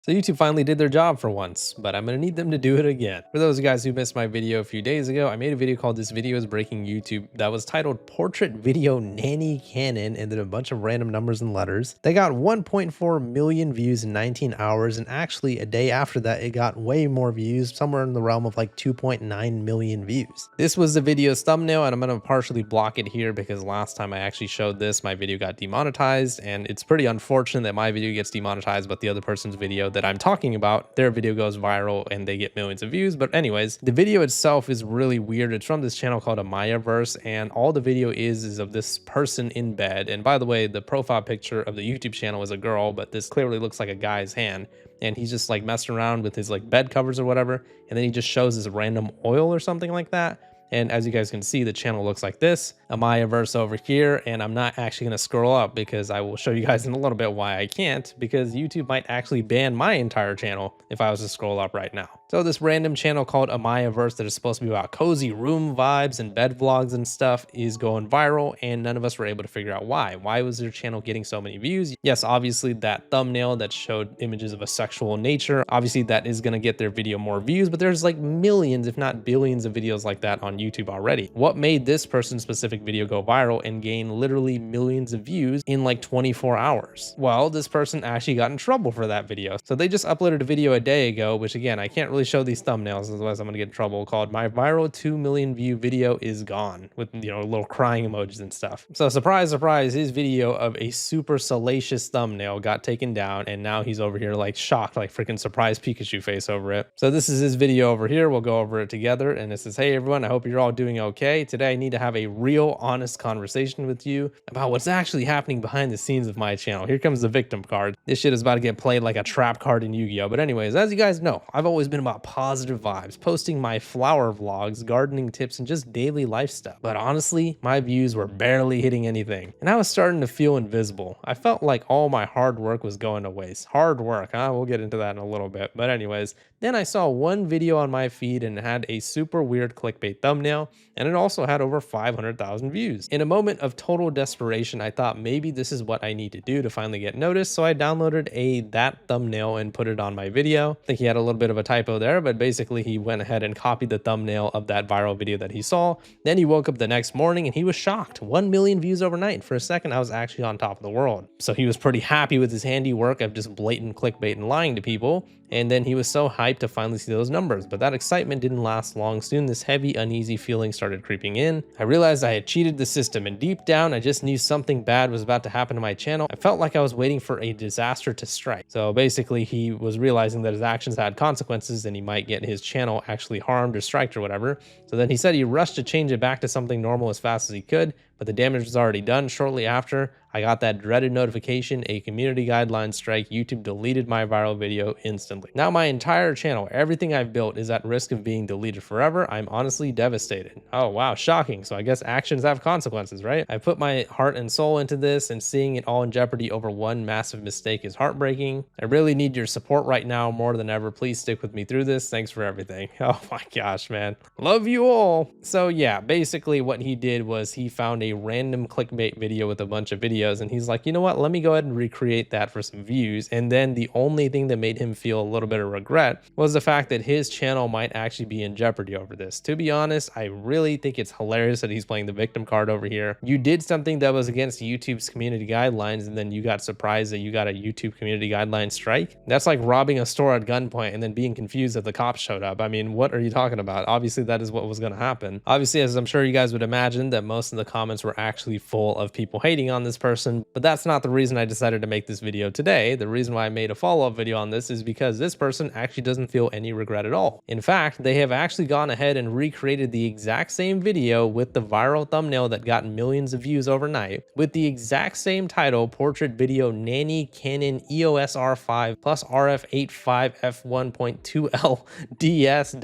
So YouTube finally did their job for once, but I'm gonna need them to do it again. For those of you guys who missed my video a few days ago, I made a video called "This Video is Breaking YouTube" that was titled "Portrait Video Nanny Canon" and then a bunch of random numbers and letters. They got 1.4 million views in 19 hours, and actually a day after that it got way more views, somewhere in the realm of like 2.9 million views. This was the video's thumbnail, and I'm gonna partially block it here because last time I actually showed this, my video got demonetized, and it's pretty unfortunate that my video gets demonetized, but the other person's video that I'm talking about, their video goes viral and they get millions of views. But anyways, the video itself is really weird. It's from this channel called Amaya Verse, and all the video is of this person in bed. And by the way, the profile picture of the YouTube channel is a girl, but this clearly looks like a guy's hand, and he's just like messing around with his like bed covers or whatever, and then he just shows this random oil or something like that. And as you guys can see, the channel looks like this, Amaya Verse over here, and I'm not actually going to scroll up because I will show you guys in a little bit why I can't, because YouTube might actually ban my entire channel if I was to scroll up right now. So this random channel called Amaya Verse that is supposed to be about cozy room vibes and bed vlogs and stuff is going viral, and none of us were able to figure out why. Why was their channel getting so many views? Yes, obviously that thumbnail that showed images of a sexual nature, obviously that is going to get their video more views, but there's like millions, if not billions of videos like that on YouTube already. What made this person's specific video go viral and gain literally millions of views in like 24 hours? Well, this person actually got in trouble for that video. So they just uploaded a video a day ago, which again, I can't really show these thumbnails, otherwise I'm gonna get in trouble, called "My Viral 2 Million View Video Is Gone," with, you know, little crying emojis and stuff. So surprise, surprise, his video of a super salacious thumbnail got taken down, and now he's over here like shocked, like freaking surprise Pikachu face over it. So this is his video over here. We'll go over it together, and it says, "Hey everyone, I hope you're all doing okay. Today I need to have a real honest conversation with you about what's actually happening behind the scenes of my channel." Here comes the victim card. This shit is about to get played like a trap card in Yu-Gi-Oh! But anyways, as you guys know, I've always been about positive vibes, posting my flower vlogs, gardening tips, and just daily life stuff. But honestly, my views were barely hitting anything, and I was starting to feel invisible. I felt like all my hard work was going to waste. Hard work, huh? We'll get into that in a little bit. But anyways, then I saw one video on my feed and it had a super weird clickbait thumbnail, and it also had over 500,000 views. In a moment of total desperation, I thought maybe this is what I need to do to finally get noticed, so I downloaded that thumbnail and put it on my video. I think he had a little bit of a typo there, but basically he went ahead and copied the thumbnail of that viral video that he saw. Then he woke up the next morning and he was shocked. 1 million views overnight. For a second, I was actually on top of the world. So he was pretty happy with his handiwork of just blatant clickbait and lying to people. And then he was so hyped to finally see those numbers, but that excitement didn't last long. Soon this heavy, uneasy feeling started creeping in. I realized I had cheated the system, and deep down I just knew something bad was about to happen to my channel. I felt like I was waiting for a disaster to strike. So basically he was realizing that his actions had consequences and he might get his channel actually harmed or striked or whatever. So then he said he rushed to change it back to something normal as fast as he could, but the damage was already done. Shortly after, I got that dreaded notification, a community guideline strike. YouTube deleted my viral video instantly. Now my entire channel, everything I've built, is at risk of being deleted forever. I'm honestly devastated. Oh wow, shocking. So I guess actions have consequences, right? I put my heart and soul into this, and seeing it all in jeopardy over one massive mistake is heartbreaking. I really need your support right now more than ever. Please stick with me through this. Thanks for everything. Oh my gosh, man. Love you all. So yeah, basically what he did was he found a random clickbait video with a bunch of videos, and he's like, you know what, let me go ahead and recreate that for some views. And then the only thing that made him feel a little bit of regret was the fact that his channel might actually be in jeopardy over this. To be honest, I really think it's hilarious that he's playing the victim card over here. You did something that was against YouTube's community guidelines, and then you got surprised that you got a YouTube community guideline strike. That's like robbing a store at gunpoint and then being confused that the cops showed up. I mean, what are you talking about? Obviously that is what was going to happen. Obviously, as I'm sure you guys would imagine, that most of the comments were actually full of people hating on this person, but that's not the reason I decided to make this video today. The reason why I made a follow-up video on this is because this person actually doesn't feel any regret at all. In fact, they have actually gone ahead and recreated the exact same video with the viral thumbnail that got millions of views overnight, with the exact same title, "Portrait Video Nanny Canon EosR5 plus RF85 F1.2L DS ...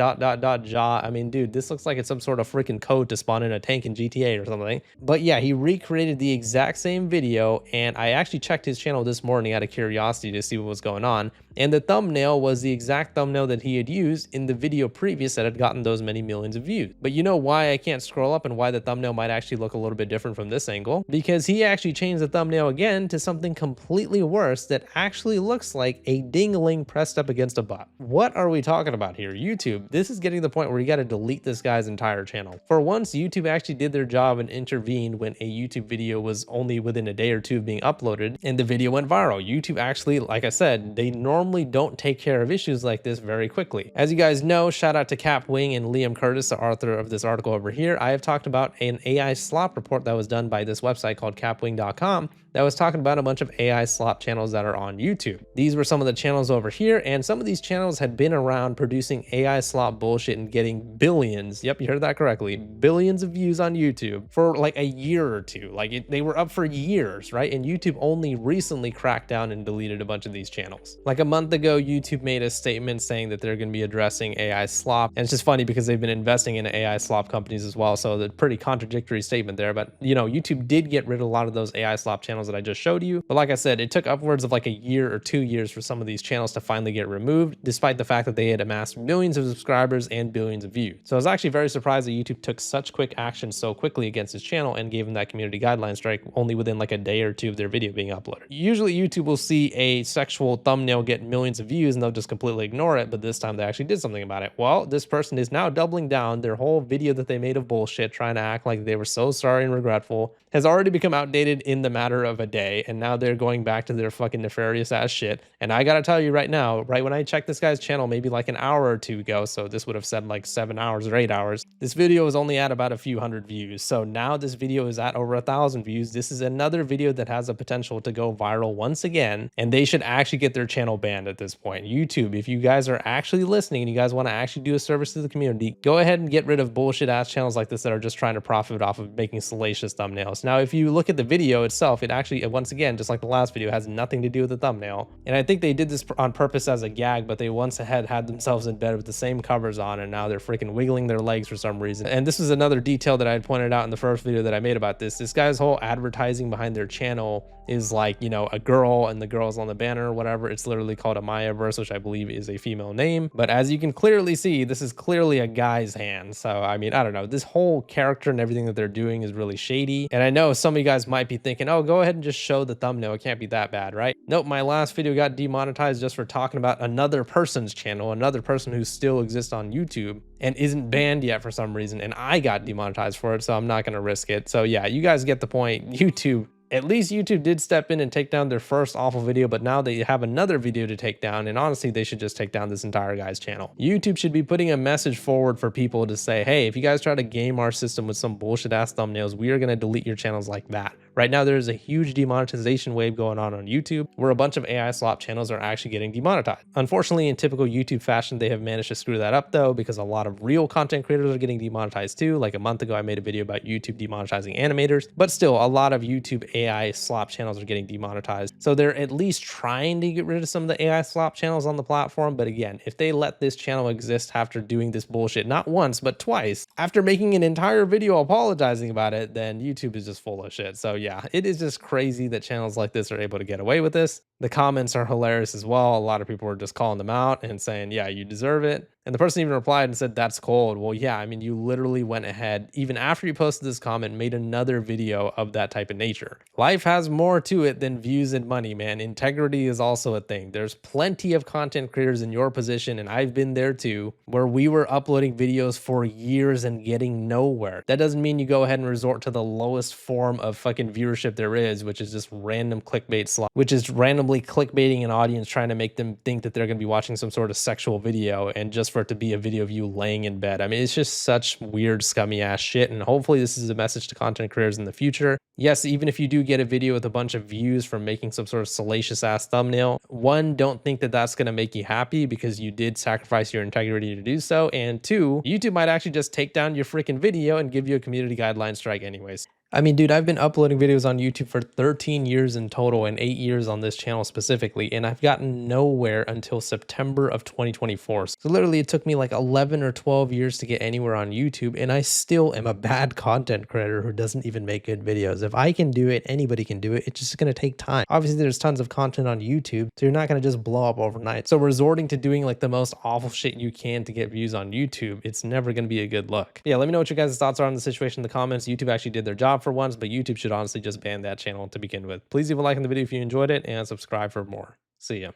Ja." I mean, dude, this looks like it's some sort of freaking code to spawn in a tank in GTA or something. But yeah, he recreated the exact same video, and I actually checked his channel this morning out of curiosity to see what was going on. And the thumbnail was the exact thumbnail that he had used in the video previous that had gotten those many millions of views. But you know why I can't scroll up and why the thumbnail might actually look a little bit different from this angle? Because he actually changed the thumbnail again to something completely worse that actually looks like a dingling pressed up against a bot. What are we talking about here? YouTube, this is getting to the point where you got to delete this guy's entire channel. For once, YouTube actually did their job and intervened when a YouTube video was only within a day or two of being uploaded and the video went viral. YouTube actually, like I said, they normally don't take care of issues like this very quickly. As you guys know, shout out to Cap Wing and Liam Curtis, the author of this article over here. I have talked about an AI slop report that was done by this website called capwing.com that was talking about a bunch of AI slop channels that are on YouTube. These were some of the channels over here, and some of these channels had been around producing AI slop bullshit and getting billions, yep, you heard that correctly, billions of views on YouTube for like a year or two. Like they were up for years, right? And YouTube only recently cracked down and deleted a bunch of these channels. Like a month ago, YouTube made a statement saying that they're going to be addressing AI slop. And it's just funny because they've been investing in AI slop companies as well. So the pretty contradictory statement there. But you know, YouTube did get rid of a lot of those AI slop channels that I just showed you. But like I said, it took upwards of like a year or 2 years for some of these channels to finally get removed, despite the fact that they had amassed millions of subscribers and billions of views. So I was actually very surprised that YouTube took such quick action so quickly against his channel and gave him that community guideline strike only within like a day or two of their video being uploaded. Usually YouTube will see a sexual thumbnail get millions of views and they'll just completely ignore it, but this time they actually did something about it. Well, this person is now doubling down. Their whole video that they made of bullshit, trying to act like they were so sorry and regretful, has already become outdated in the matter of a day, and now they're going back to their fucking nefarious ass shit. And I gotta tell you right now, right when I checked this guy's channel maybe like an hour or two ago, so this would have said like 7 hours or 8 hours, this video was only at about a few hundred views. So now this video is at over 1,000 views. This is another video that has a potential to go viral once again, and they should actually get their channel banned at this point. YouTube, if you guys are actually listening and you guys want to actually do a service to the community, go ahead and get rid of bullshit ass channels like this that are just trying to profit off of making salacious thumbnails. Now, if you look at the video itself, it actually, once again, just like the last video, has nothing to do with the thumbnail. And I think they did this on purpose as a gag, but they once had themselves in bed with the same covers on, and now they're freaking wiggling their legs for some reason. And this is another detail that I had pointed out in the first video that I made about this. This guy's whole advertising behind their channel is like, you know, a girl and the girl's on the banner or whatever. It's literally called Amaya Verse, which I believe is a female name. But as you can clearly see, this is clearly a guy's hand. So, I mean, I don't know. This whole character and everything that they're doing is really shady. And I know some of you guys might be thinking, oh, go ahead and just show the thumbnail. It can't be that bad, right? Nope, my last video got demonetized just for talking about another person's channel, another person who still exists on YouTube and isn't banned yet for some reason. And I got demonetized for it, so I'm not going to risk it. So yeah, you guys get the point. YouTube, at least YouTube did step in and take down their first awful video, but now they have another video to take down, and honestly, they should just take down this entire guy's channel. YouTube should be putting a message forward for people to say, hey, if you guys try to game our system with some bullshit ass thumbnails, we are going to delete your channels like that. Right now, there's a huge demonetization wave going on YouTube where a bunch of AI slop channels are actually getting demonetized. Unfortunately, in typical YouTube fashion, they have managed to screw that up though, because a lot of real content creators are getting demonetized too. Like a month ago, I made a video about YouTube demonetizing animators, but still a lot of YouTube AI slop channels are getting demonetized. So they're at least trying to get rid of some of the AI slop channels on the platform. But again, if they let this channel exist after doing this bullshit, not once, but twice, after making an entire video apologizing about it, then YouTube is just full of shit. So yeah, it is just crazy that channels like this are able to get away with this. The comments are hilarious as well. A lot of people were just calling them out and saying, yeah, you deserve it. And the person even replied and said, that's cold. Well, yeah, I mean, you literally went ahead, even after you posted this comment, made another video of that type of nature. Life has more to it than views and money, man. Integrity is also a thing. There's plenty of content creators in your position, and I've been there too, where we were uploading videos for years and getting nowhere. That doesn't mean you go ahead and resort to the lowest form of fucking viewership there is, which is just random clickbait slop, which is randomly clickbaiting an audience, trying to make them think that they're going to be watching some sort of sexual video, and just for it to be a video of you laying in bed. I mean, it's just such weird, scummy ass shit. And hopefully this is a message to content creators in the future. Yes, even if you do get a video with a bunch of views from making some sort of salacious ass thumbnail, one, don't think that that's going to make you happy because you did sacrifice your integrity to do so. And two, YouTube might actually just take down your freaking video and give you a community guideline strike anyways. I mean, dude, I've been uploading videos on YouTube for 13 years in total and 8 years on this channel specifically, and I've gotten nowhere until September of 2024. So literally it took me like 11 or 12 years to get anywhere on YouTube, and I still am a bad content creator who doesn't even make good videos. If I can do it, anybody can do it. It's just going to take time. Obviously, there's tons of content on YouTube, so you're not going to just blow up overnight. So resorting to doing like the most awful shit you can to get views on YouTube, it's never going to be a good look. Yeah, let me know what your guys' thoughts are on the situation in the comments. YouTube actually did their job for once, but YouTube should honestly just ban that channel to begin with. Please leave a like on the video if you enjoyed it and subscribe for more. See ya.